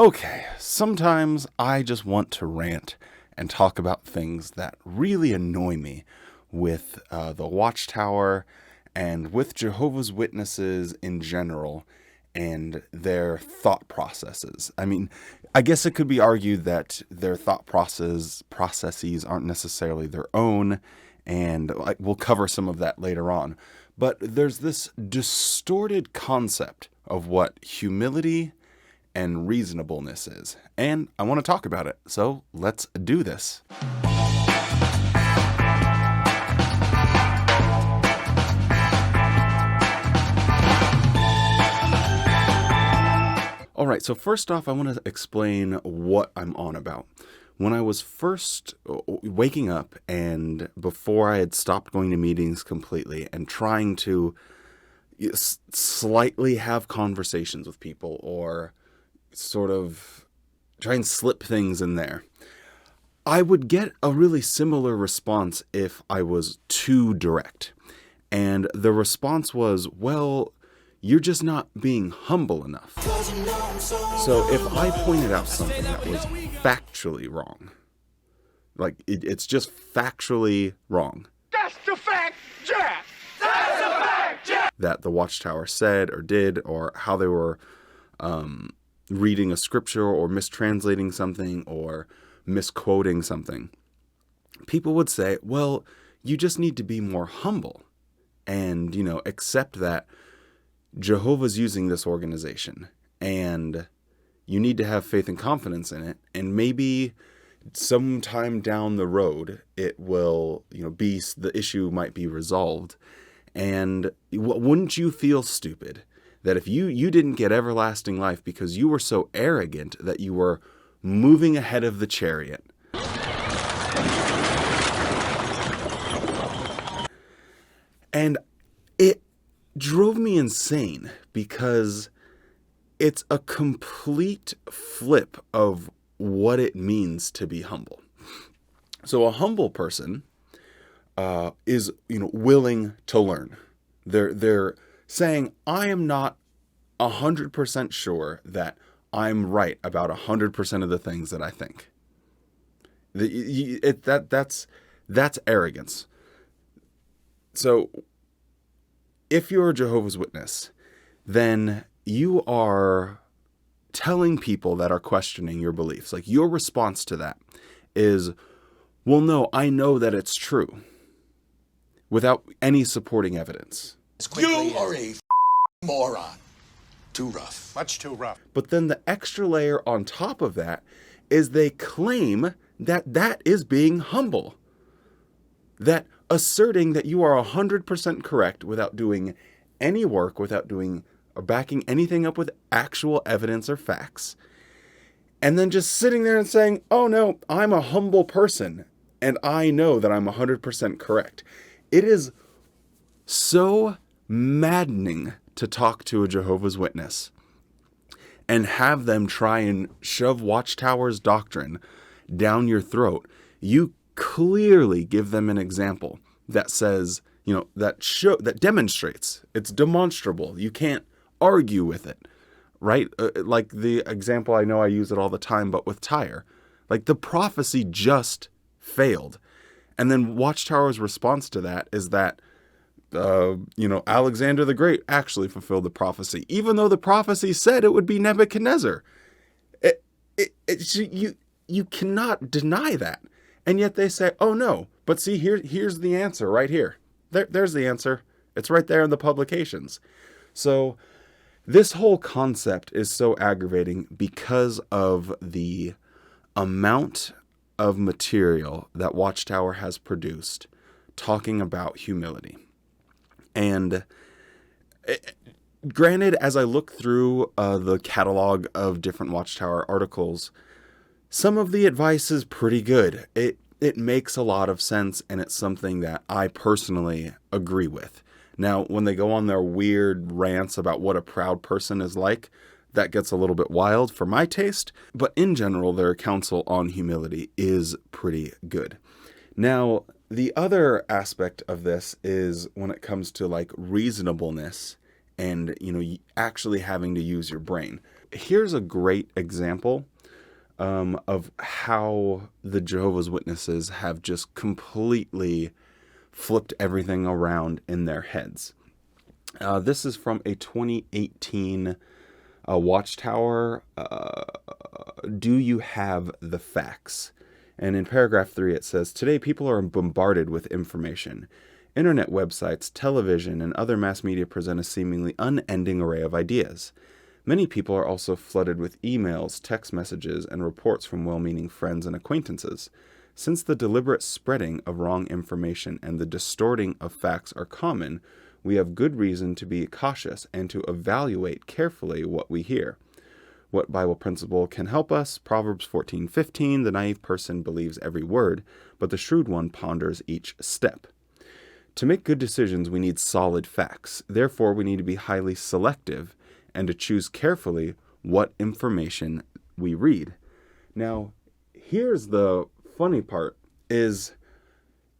Okay, sometimes I just want to rant and talk about things that really annoy me with the Watchtower and with Jehovah's Witnesses in general and their thought processes. I mean, I guess it could be argued that their thought processes aren't necessarily their own, and we'll cover some of that later on. But there's this distorted concept of what humility and reasonableness is, and I want to talk about it. So let's do this. All right, so first off, I want to explain what I'm on about. When I was first waking up and before I had stopped going to meetings completely and trying to slightly have conversations with people or sort of try and slip things in there, I would get a really similar response if I was too direct. And the response was, well, you're just not being humble enough. So if I pointed out something that was factually wrong, like it's just factually wrong. That's the fact, Jack! That's the fact, Jack! That the Watchtower said or did, or how they were reading a scripture or mistranslating something or misquoting something. People would say, well, you just need to be more humble and, accept that Jehovah's using this organization and you need to have faith and confidence in it. And maybe sometime down the road, it will, the issue might be resolved. And wouldn't you feel stupid that if you didn't get everlasting life because you were so arrogant that you were moving ahead of the chariot? And it drove me insane because it's a complete flip of what it means to be humble. So a humble person is willing to learn. They're saying, I am not 100% sure that I'm right about 100% of the things that I think. That's arrogance. So if you're a Jehovah's Witness, then you are telling people that are questioning your beliefs. Like, your response to that is, well, no, I know that it's true, without any supporting evidence. You are a moron. Too rough. Much too rough. But then the extra layer on top of that is they claim that that is being humble. That asserting that you are 100% correct without doing any work, without doing or backing anything up with actual evidence or facts, and then just sitting there and saying, oh no, I'm a humble person and I know that I'm 100% correct. It is so maddening to talk to a Jehovah's Witness and have them try and shove Watchtower's doctrine down your throat. You clearly give them an example that says, that demonstrates, it's demonstrable. You can't argue with it, right? Like the example, I know I use it all the time, but with Tyre, like the prophecy just failed. And then Watchtower's response to that is that, Alexander the Great actually fulfilled the prophecy, even though the prophecy said it would be Nebuchadnezzar. You cannot deny that. And yet they say, oh no, but see, here's the answer right here. There's the answer. It's right there in the publications. So this whole concept is so aggravating because of the amount of material that Watchtower has produced talking about humility. And granted, as I look through the catalog of different Watchtower articles, some of the advice is pretty good. It makes a lot of sense, and it's something that I personally agree with. Now, when they go on their weird rants about what a proud person is like, that gets a little bit wild for my taste. But in general, their counsel on humility is pretty good. Now, the other aspect of this is when it comes to like reasonableness and, actually having to use your brain. here's a great example of how the Jehovah's Witnesses have just completely flipped everything around in their heads. This is from a 2018 Watchtower. Do you have the facts? And in paragraph 3 it says, today people are bombarded with information. Internet websites, television, and other mass media present a seemingly unending array of ideas. Many people are also flooded with emails, text messages, and reports from well-meaning friends and acquaintances. Since the deliberate spreading of wrong information and the distorting of facts are common, we have good reason to be cautious and to evaluate carefully what we hear. What Bible principle can help us? Proverbs 14:15, the naive person believes every word, but the shrewd one ponders each step. To make good decisions, we need solid facts. Therefore, we need to be highly selective and to choose carefully what information we read. Now, here's the funny part is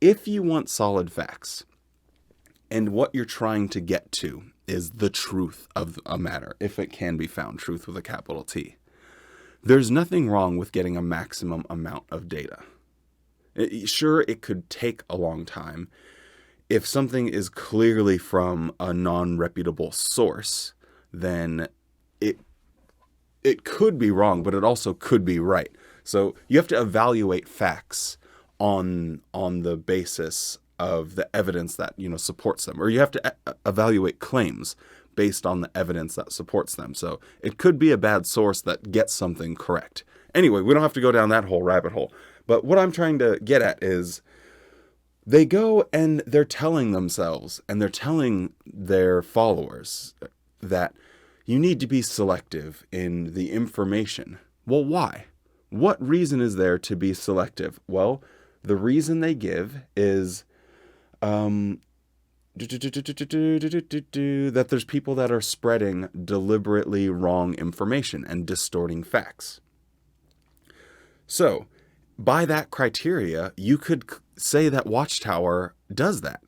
if you want solid facts and what you're trying to get to is the truth of a matter, if it can be found, truth with a capital T, there's nothing wrong with getting a maximum amount of data. Sure, it could take a long time. If something is clearly from a non-reputable source, then it could be wrong, but it also could be right. So you have to evaluate facts on the basis of the evidence that supports them, or you have to evaluate claims based on the evidence that supports them. So it could be a bad source that gets something correct. Anyway, we don't have to go down that whole rabbit hole. But what I'm trying to get at is they go and they're telling themselves and they're telling their followers that you need to be selective in the information. Well, why? What reason is there to be selective? Well, the reason they give is that there's people that are spreading deliberately wrong information and distorting facts. So, by that criteria, you could say that Watchtower does that.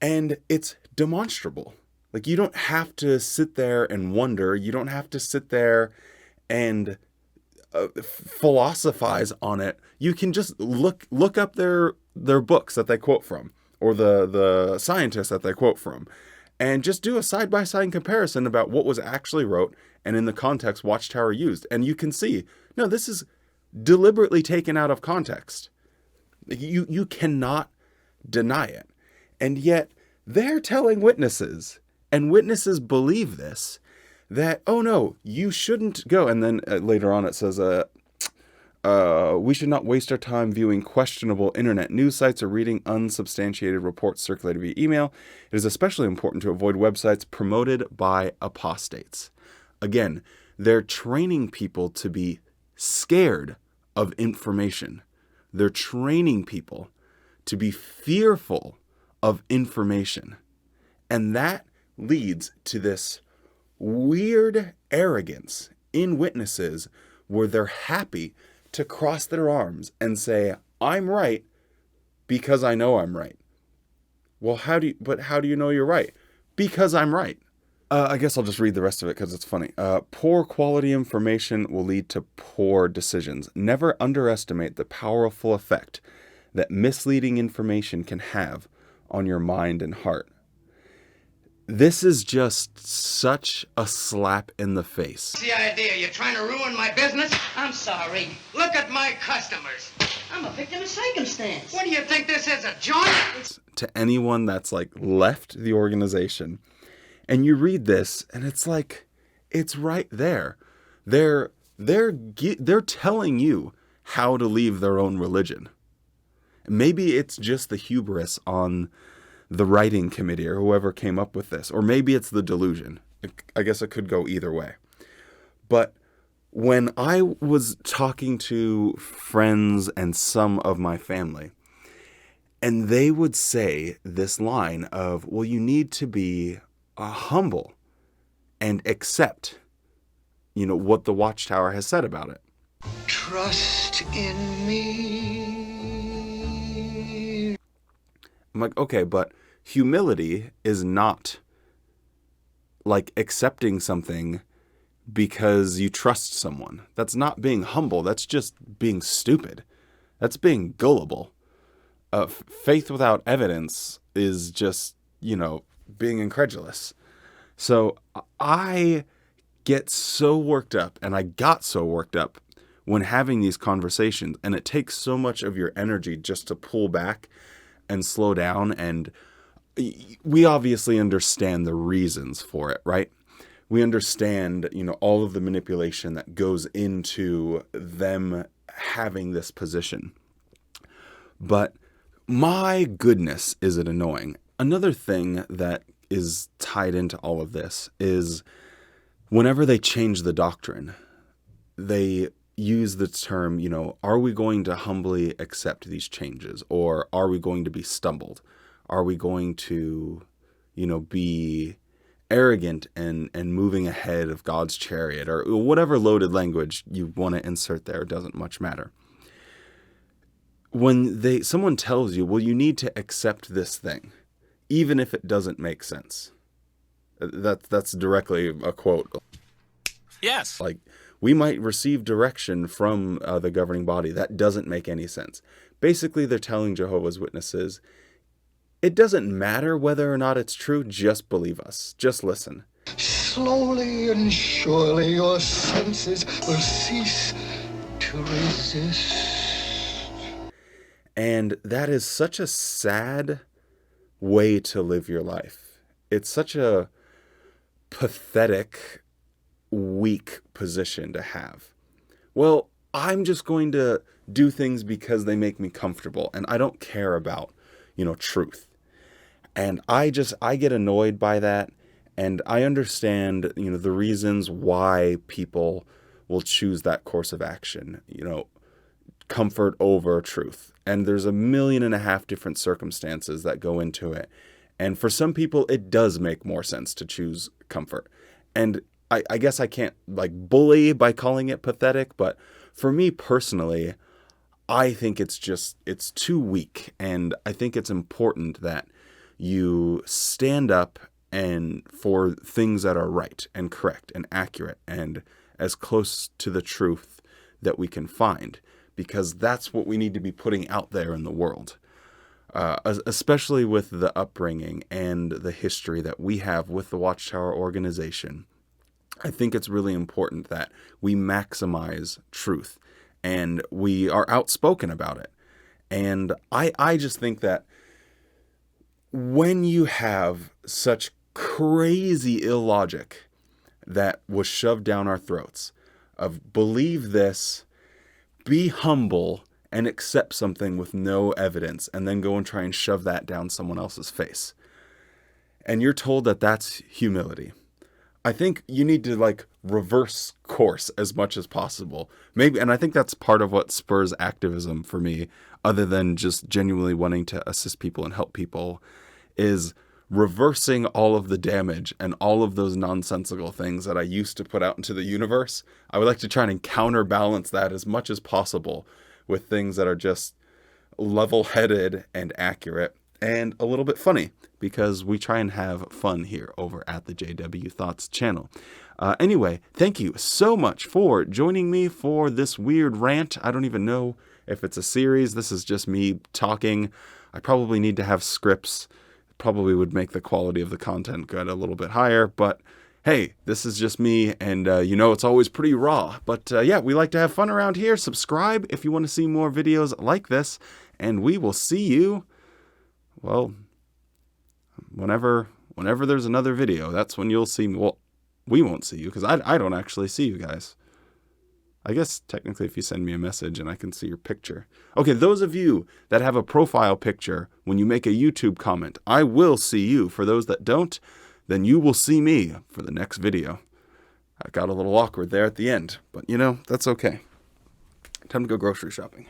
And it's demonstrable. Like, you don't have to sit there and wonder. You don't have to sit there and philosophize on it. You can just look up their books that they quote from, or the scientists that they quote from, and just do a side-by-side comparison about what was actually wrote and in the context Watchtower used. And you can see, no, this is deliberately taken out of context. You cannot deny it. And yet they're telling witnesses, and witnesses believe this, that, oh no, you shouldn't go. And then later on it says, we should not waste our time viewing questionable internet news sites or reading unsubstantiated reports circulated via email. It is especially important to avoid websites promoted by apostates. Again, they're training people to be scared of information. They're training people to be fearful of information. And that leads to this weird arrogance in witnesses where they're happy to cross their arms and say, I'm right because I know I'm right. Well, how do you know you're right? Because I'm right. I guess I'll just read the rest of it because it's funny. Poor quality information will lead to poor decisions. Never underestimate the powerful effect that misleading information can have on your mind and heart. This is just such a slap in the face. What's the idea? You're trying to ruin my business? I'm sorry. Look at my customers. I'm a victim of circumstance. What do you think this is, a joint? To anyone that's left the organization, and you read this, and it's like, it's right there. They're telling you how to leave their own religion. Maybe it's just the hubris on the writing committee or whoever came up with this, or maybe it's the delusion. I guess it could go either way. But when I was talking to friends and some of my family, and they would say this line of, well, you need to be humble and accept, what the Watchtower has said about it. Trust in me. I'm like, okay, but humility is not like accepting something because you trust someone. That's not being humble. That's just being stupid. That's being gullible. Faith without evidence is just, being incredulous. So I get so worked up, and I got so worked up when having these conversations, and it takes so much of your energy just to pull back and slow down. And we obviously understand the reasons for it, right? We understand, all of the manipulation that goes into them having this position. But my goodness, is it annoying. Another thing that is tied into all of this is whenever they change the doctrine, they use the term, are we going to humbly accept these changes? Or are we going to be stumbled? Are we going to, be arrogant and moving ahead of God's chariot? Or whatever loaded language you want to insert there, doesn't much matter. When someone tells you, well, you need to accept this thing, even if it doesn't make sense. That's directly a quote. Yes. Like, we might receive direction from the governing body that doesn't make any sense. Basically, they're telling Jehovah's Witnesses, it doesn't matter whether or not it's true, just believe us. Just listen. Slowly and surely your senses will cease to resist. And that is such a sad way to live your life. It's such a pathetic, weak position to have. Well, I'm just going to do things because they make me comfortable, and I don't care about, truth. And I get annoyed by that, and I understand, the reasons why people will choose that course of action, comfort over truth. And there's 1.5 million different circumstances that go into it. And for some people, it does make more sense to choose comfort. And I guess I can't bully by calling it pathetic, but for me personally, I think it's too weak. And I think it's important that you stand up and for things that are right and correct and accurate and as close to the truth that we can find, because that's what we need to be putting out there in the world. Especially with the upbringing and the history that we have with the Watchtower organization. I think it's really important that we maximize truth and we are outspoken about it. And I just think that when you have such crazy illogic that was shoved down our throats of believe this, be humble, and accept something with no evidence, and then go and try and shove that down someone else's face, and you're told that that's humility, I think you need to reverse course as much as possible. Maybe, and I think that's part of what spurs activism for me, other than just genuinely wanting to assist people and help people, is reversing all of the damage and all of those nonsensical things that I used to put out into the universe. I would like to try and counterbalance that as much as possible with things that are just level-headed and accurate and a little bit funny, because we try and have fun here over at the JW Thoughts channel. Anyway, thank you so much for joining me for this weird rant. I don't even know if it's a series. This is just me talking. I probably need to have scripts. Probably would make the quality of the content get a little bit higher, but hey, this is just me, and it's always pretty raw. But yeah, we like to have fun around here. Subscribe if you want to see more videos like this, and we will see you, well, whenever there's another video. That's when you'll see me. Well, we won't see you, because I don't actually see you guys. I guess technically if you send me a message and I can see your picture. Okay, those of you that have a profile picture, when you make a YouTube comment, I will see you. For those that don't, then you will see me for the next video. I got a little awkward there at the end, but that's okay. Time to go grocery shopping.